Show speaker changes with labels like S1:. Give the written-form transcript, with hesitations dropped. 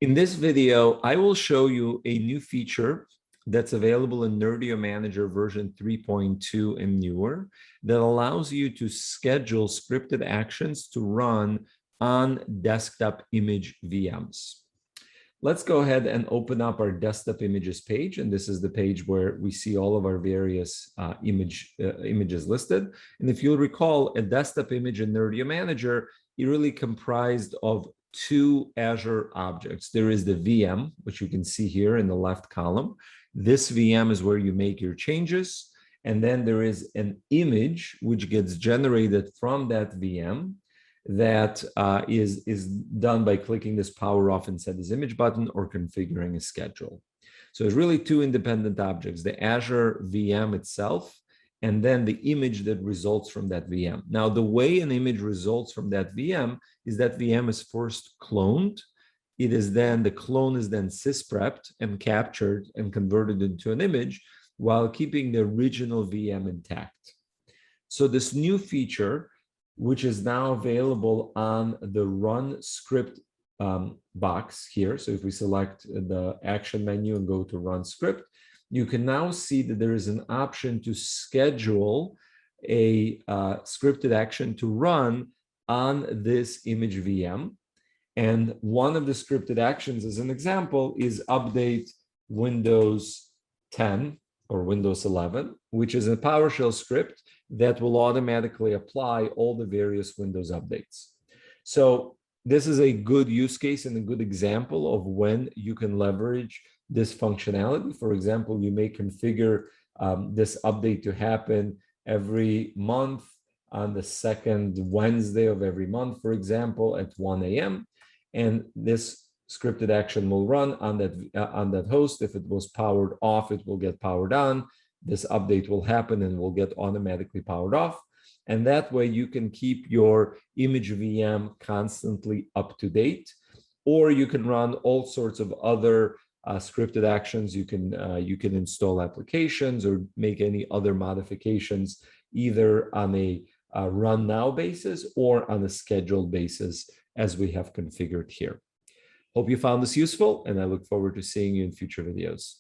S1: In this video, I will show you a new feature that's available in Nerdio Manager version 3.2 and newer that allows you to schedule scripted actions to run on desktop image VMs. Let's go ahead and open up our desktop images page. And this is the page where we see all of our various images listed. And if you'll recall, a desktop image in Nerdio Manager, it really comprised of two Azure objects. There is the VM, which you can see here in the left column. This VM is where you make your changes. And then there is an image which gets generated from that VM that is done by clicking this power off and set this image button or configuring a schedule. So it's really two independent objects, the Azure VM itself, and then the image that results from that VM. Now, the way an image results from that VM is that VM is first cloned. It is then, the clone is then sysprepped and captured and converted into an image while keeping the original VM intact. So this new feature, which is now available on the Run Script box here. So if we select the action menu and go to Run Script, you can now see that there is an option to schedule a scripted action to run on this image VM. And one of the scripted actions, as an example, is update Windows 10 or Windows 11, which is a PowerShell script that will automatically apply all the various Windows updates. So this is a good use case and a good example of when you can leverage this functionality. For example, you may configure this update to happen every month on the second Wednesday of every month, for example, at 1 a.m. And this scripted action will run on that host. If it was powered off, it will get powered on. This update will happen and will get automatically powered off. And that way you can keep your image VM constantly up to date, or you can run all sorts of other scripted actions. You can install applications or make any other modifications, either on a run now basis or on a scheduled basis, as we have configured here. Hope you found this useful, and I look forward to seeing you in future videos.